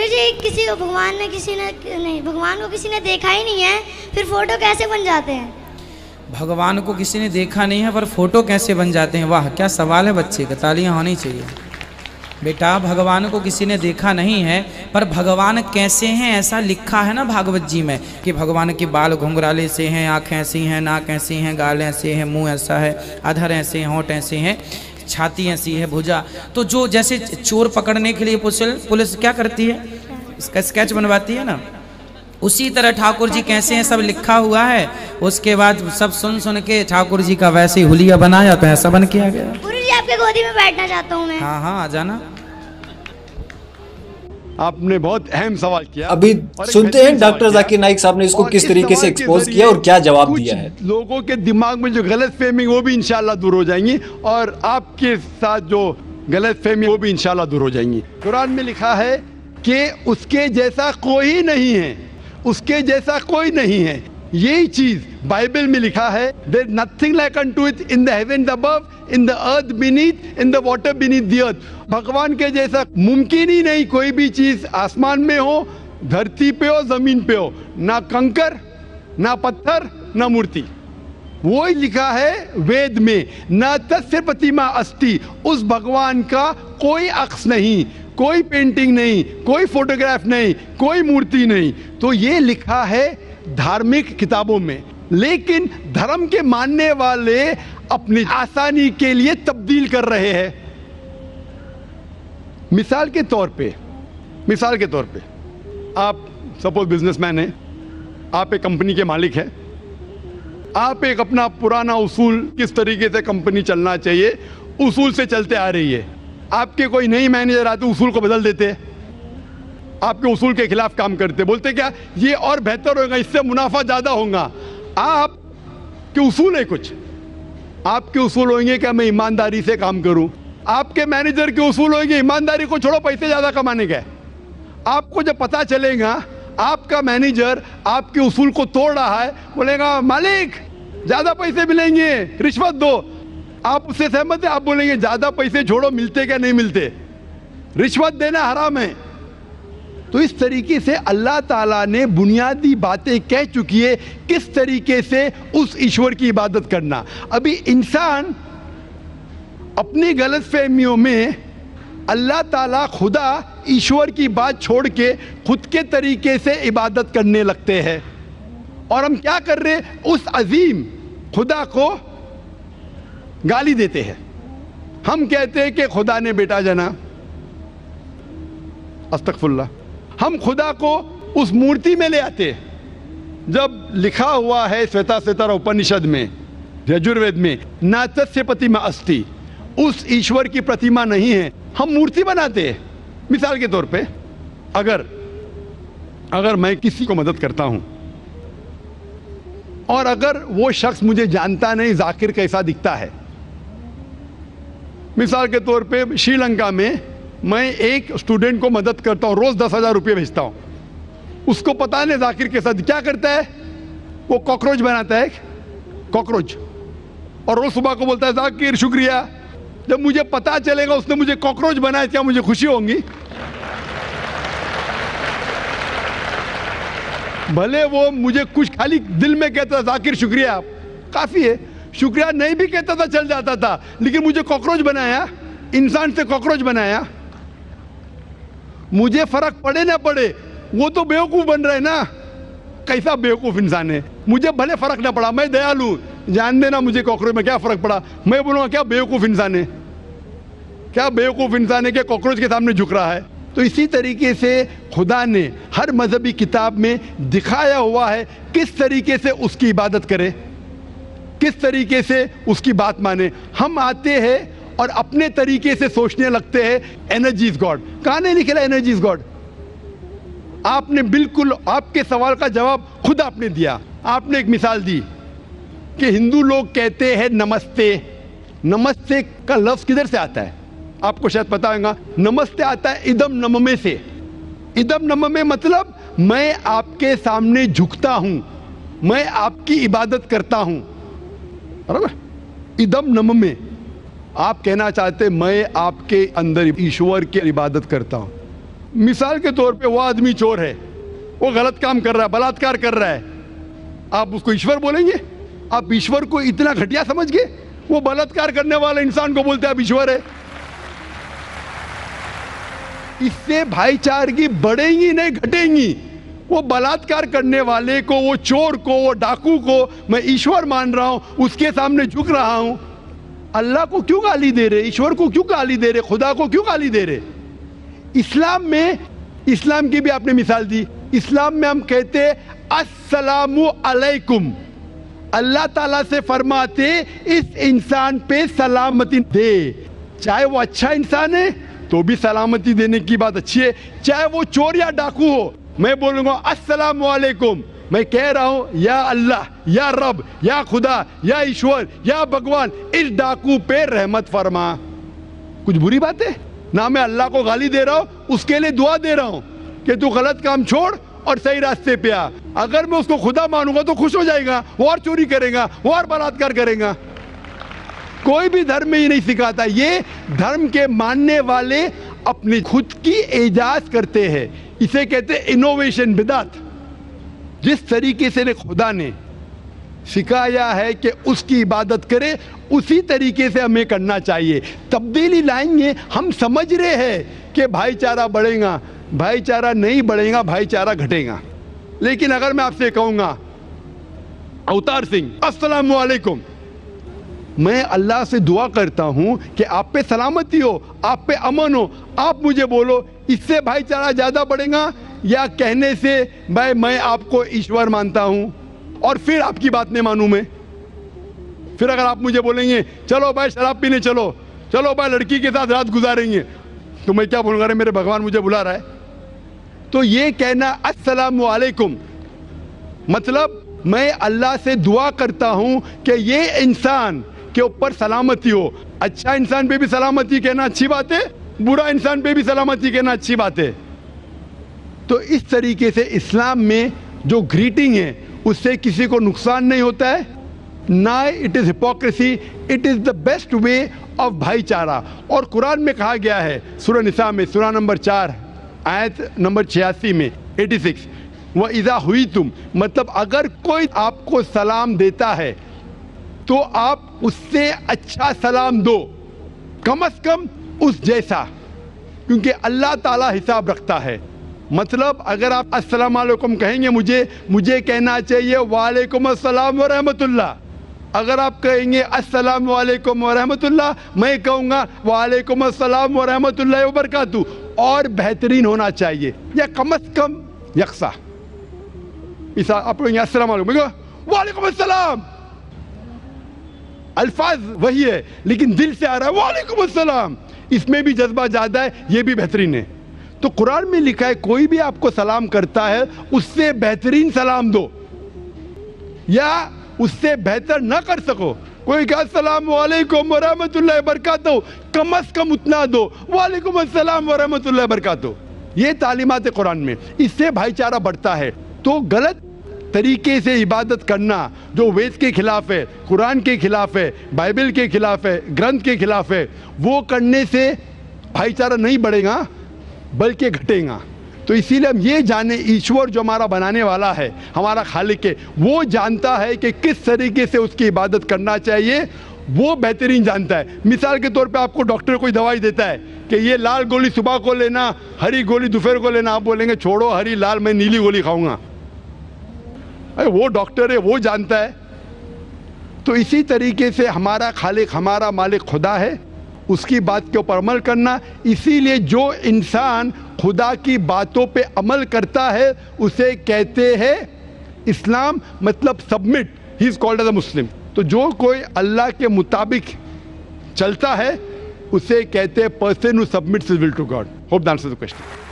गुरुजी किसी को भगवान को किसी ने देखा ही नहीं है, फिर फोटो कैसे बन जाते हैं? भगवान को किसी ने देखा नहीं है पर फोटो कैसे बन जाते हैं? वाह क्या सवाल है बच्चे का, तालियां होनी चाहिए। बेटा भगवान को किसी ने देखा नहीं है पर भगवान कैसे हैं ऐसा लिखा है ना भागवत जी में कि भगवान के बाल घुंघराले से हैं, आँखें ऐसी हैं, नाक ऐसी हैं, गाल ऐसे हैं, मुंह ऐसा है, अधर ऐसे हैं, होंठ ऐसे हैं, छाती ऐसी है, भुजा। तो जो जैसे चोर पकड़ने के लिए पुलिस क्या करती है, इसका स्केच बनवाती है ना, उसी तरह ठाकुर जी कैसे हैं सब लिखा हुआ है। उसके बाद सब सुन के ठाकुर जी का वैसे ही हुलिया बनाया तो ऐसा बन के आ गया। गुरुजी आपके गोदी में बैठना चाहता हूँ मैं। हाँ आ जाना। आपने बहुत अहम सवाल किया। अभी सुनते हैं डॉक्टर जाकिर नाइक साहब ने इसको किस तरीके से एक्सपोज किया और क्या जवाब दिया है। लोगों के दिमाग में जो गलत फहमी वो भी इंशाल्लाह दूर हो जाएंगी और आपके साथ जो गलत फहमी वो भी इंशाल्लाह दूर हो जाएंगी। कुरान में लिखा है कि उसके जैसा कोई नहीं है, उसके जैसा कोई नहीं है। यही चीज बाइबल में लिखा है, there nothing like unto it in the heavens above, in the earth beneath, in the water beneath the earth. भगवान के जैसा मुमकिन ही नहीं कोई भी चीज आसमान में हो, धरती पे हो, जमीन पे हो, ना कंकर, ना पत्थर, ना मूर्ति। वो ही लिखा है वेद में, न तस्य प्रतिमा अस्ति। उस भगवान का कोई अक्स नहीं, कोई पेंटिंग नहीं, कोई फोटोग्राफ नहीं, कोई मूर्ति नहीं। तो ये लिखा है धार्मिक किताबों में, लेकिन धर्म के मानने वाले अपनी आसानी के लिए तब्दील कर रहे हैं। मिसाल के तौर पे आप सपोज बिजनेसमैन हैं, आप एक कंपनी के मालिक हैं, आप एक अपना पुराना उसूल किस तरीके से कंपनी चलना चाहिए उसूल से चलते आ रही है। आपके कोई नई मैनेजर आते उसूल को बदल देते, आपके उसूल के खिलाफ काम करते, बोलते क्या ये और बेहतर होगा, इससे मुनाफा ज्यादा होगा। आपके उसूल है कुछ, आपके उसूल होंगे कि मैं ईमानदारी से काम करूं, आपके मैनेजर के उसूल होंगे ईमानदारी को छोड़ो पैसे ज्यादा कमाने के। आपको जब पता चलेगा आपका मैनेजर आपके उसूल को तोड़ रहा है, बोलेगा मालिक ज्यादा पैसे मिलेंगे, रिश्वत दो। आप उससे सहमत है? आप बोलेंगे ज्यादा पैसे छोड़ो, मिलते क्या नहीं मिलते, रिश्वत देना हराम है। तो इस तरीके से अल्लाह ताला ने बुनियादी बातें कह चुकी है किस तरीके से उस ईश्वर की इबादत करना। अभी इंसान अपनी गलतफहमियों में अल्लाह ताला खुदा ईश्वर की बात छोड़ के खुद के तरीके से इबादत करने लगते हैं। और हम क्या कर रहे हैं, उस अजीम खुदा को गाली देते हैं। हम कहते हैं कि खुदा ने बेटा जना, अस्तगफुरुल्लाह। हम खुदा को उस मूर्ति में ले आते हैं जब लिखा हुआ है श्वेताश्वेतर उपनिषद में, यजुर्वेद में, ना तस्य प्रतिमा अस्ति, उस ईश्वर की प्रतिमा नहीं है, हम मूर्ति बनाते हैं। मिसाल के तौर पे अगर मैं किसी को मदद करता हूं और अगर वो शख्स मुझे जानता नहीं जाकिर कैसा दिखता है, मिसाल के तौर पे श्रीलंका में मैं एक स्टूडेंट को मदद करता हूं, रोज 10,000 रुपये भेजता हूं, उसको पता नहीं जाकिर के साथ क्या करता है, वो कॉकरोच बनाता है, कॉकरोच, और रोज सुबह को बोलता है जाकिर शुक्रिया। जब मुझे पता चलेगा उसने मुझे कॉकरोच बनाया, क्या मुझे खुशी होगी? भले वो मुझे कुछ खाली दिल में कहता जाकिर शुक्रिया, काफी है, शुक्रिया नहीं भी कहता था चल जाता था, लेकिन मुझे कॉकरोच बनाया, इंसान से कॉकरोच बनाया। मुझे फर्क पड़े ना पड़े, वो तो बेवकूफ बन रहा है ना, कैसा बेवकूफ इंसान है। मुझे भले फर्क ना पड़ा, मैं दयालु, जान देना मुझे कॉकरोच में क्या फर्क पड़ा, मैं बोलूंगा क्या बेवकूफ इंसान है, क्या बेवकूफ इंसान है कि कॉकरोच के सामने झुक रहा है। तो इसी तरीके से खुदा ने हर मजहबी किताब में दिखाया हुआ है किस तरीके से उसकी इबादत करें, किस तरीके से उसकी बात माने। हम आते हैं और अपने तरीके से सोचने लगते हैं एनर्जी इज गॉड। कहां नहीं लिखा एनर्जी इज गॉड? आपने बिल्कुल आपके सवाल का जवाब खुद आपने दिया। आपने एक मिसाल दी कि हिंदू लोग कहते हैं नमस्ते। नमस्ते का लफ्ज किधर से आता है आपको शायद पता होगा। नमस्ते आता है इदम नममे से। इदम नममे मतलब मैं आपके सामने झुकता हूं, मैं आपकी इबादत करता हूं, बराबर। इदम नममे, आप कहना चाहते मैं आपके अंदर ईश्वर की इबादत करता हूं। मिसाल के तौर पे वो आदमी चोर है, वो गलत काम कर रहा है, बलात्कार कर रहा है, आप उसको ईश्वर बोलेंगे? आप ईश्वर को इतना घटिया समझ गए? वो बलात्कार करने वाले इंसान को बोलते हैं आप ईश्वर है। इससे भाईचारगी बढ़ेंगी नहीं घटेंगी। वो बलात्कार करने वाले को, वो चोर को, वो डाकू को मैं ईश्वर मान रहा हूं, उसके सामने झुक रहा हूं। अल्लाह को क्यों गाली दे रहे? ईश्वर को क्यों गाली दे रहे? खुदा को क्यों गाली दे रहे? इस्लाम में, इस्लाम की भी आपने मिसाल दी, इस्लाम में हम कहते अस्सलामु अलैकुम, अल्लाह ताला से फरमाते इस इंसान पे सलामती दे। चाहे वो अच्छा इंसान है तो भी सलामती देने की बात अच्छी है, चाहे वो चोर या डाकू हो, मैं बोलूंगा अस्सलामु अलैकुम। मैं कह रहा हूं या अल्लाह, या रब, या खुदा, या ईश्वर, या भगवान, इस डाकू पे रहमत फरमा। कुछ बुरी बात है ना? मैं अल्लाह को गाली दे रहा हूं, उसके लिए दुआ दे रहा हूं कि तू गलत काम छोड़ और सही रास्ते पे आ। अगर मैं उसको खुदा मानूंगा तो खुश हो जाएगा, वो और चोरी करेगा, वो और बलात्कार करेगा। कोई भी धर्म में ये नहीं सिखाता। ये धर्म के मानने वाले अपनी खुद की इजाज़ करते हैं, इसे कहते हैं इनोवेशन, बिदात। जिस तरीके से खुदा ने सिखाया है कि उसकी इबादत करे, उसी तरीके से हमें करना चाहिए। तब्दीली लाएंगे, हम समझ रहे हैं कि भाईचारा बढ़ेगा, भाईचारा नहीं बढ़ेगा, भाईचारा घटेगा। लेकिन अगर मैं आपसे कहूँगा अवतार सिंह अस्सलामु अलैकुम, मैं अल्लाह से दुआ करता हूँ कि आप पे सलामती हो, आप पे अमन हो, आप मुझे बोलो, इससे भाईचारा ज़्यादा बढ़ेगा या कहने से भाई मैं आपको ईश्वर मानता हूँ और फिर आपकी बात नहीं मानूँ मैं? फिर अगर आप मुझे बोलेंगे चलो भाई शराब पीने चलो, चलो भाई लड़की के साथ रात गुजारेंगे, तो मैं क्या बोलूँगा? अरे मेरे भगवान मुझे बुला रहा है। तो ये कहना अस्सलामु अलैकुम मतलब मैं अल्लाह से दुआ करता हूँ कि ये इंसान के ऊपर सलामती हो। अच्छा इंसान पे भी सलामती कहना अच्छी बात है, बुरा इंसान पे भी सलामती कहना अच्छी बात है। तो इस तरीके से इस्लाम में जो ग्रीटिंग है उससे किसी को नुकसान नहीं होता है, ना it is hypocrisy, it is the best way of भाईचारा। और कुरान में कहा गया है सूरह निसा में, सूरह नंबर 4 आयत नंबर 86 में 86, वह इज़ा हुई तुम, मतलब अगर कोई आपको सलाम देता है तो आप उससे अच्छा सलाम दो, कम से कम उस जैसा, क्योंकि अल्लाह ताला हिसाब रखता है। मतलब अगर आप अस्सलाम वालेकुम कहेंगे, मुझे कहना चाहिए वालेकुम अस्सलाम व रहमतुल्लाह। अगर आप कहेंगे अस्सलाम वालेकुम व रहमतुल्लाह, मैं कहूँगा वालेकुम अस्सलाम व रहमतुल्लाहि व बरकातहू, और बेहतरीन होना चाहिए या कम से कम यकसा। इसा आप कहेंगे अस्सलाम वालेकुम, वालेकुम अस्सलाम, अल्फाज वही है लेकिन दिल से आ रहा है वालेकुम अस्सलाम, इसमें भी जज्बा ज़्यादा है, ये भी बेहतरीन है। तो कुरान में लिखा है कोई भी आपको सलाम करता है उससे बेहतरीन सलाम दो, या उससे बेहतर ना कर सको, कोई कहा अस्सलाम वालेकुम व रहमतुल्लाहि व बरकातहू, कम से कम उतना दो, वालेकुम अस्सलाम व रहमतुल्लाहि व बरकातहू। ये तालीमात है कुरान में, इससे भाईचारा बढ़ता है। तो गलत तरीके से इबादत करना जो वेद के खिलाफ है, कुरान के खिलाफ है, बाइबल के खिलाफ है, ग्रंथ के खिलाफ है, वो करने से भाईचारा नहीं बढ़ेगा बल्कि घटेगा। तो इसीलिए हम ये जाने, ईश्वर जो हमारा बनाने वाला है, हमारा खालिक है, वो जानता है कि किस तरीके से उसकी इबादत करना चाहिए, वो बेहतरीन जानता है। मिसाल के तौर पे आपको डॉक्टर कोई दवाई देता है कि ये लाल गोली सुबह को लेना, हरी गोली दोपहर को लेना, आप बोलेंगे छोड़ो हरी लाल, मैं नीली गोली खाऊंगा। अरे वो डॉक्टर है, वो जानता है। तो इसी तरीके से हमारा खालिक, हमारा मालिक खुदा है, उसकी बात के ऊपर अमल करना। इसीलिए जो इंसान खुदा की बातों पे अमल करता है उसे कहते हैं इस्लाम, मतलब सबमिट, ही is called as a Muslim. तो जो कोई अल्लाह के मुताबिक चलता है उसे कहते हैं person who submits his will to God. Hope that answers the question.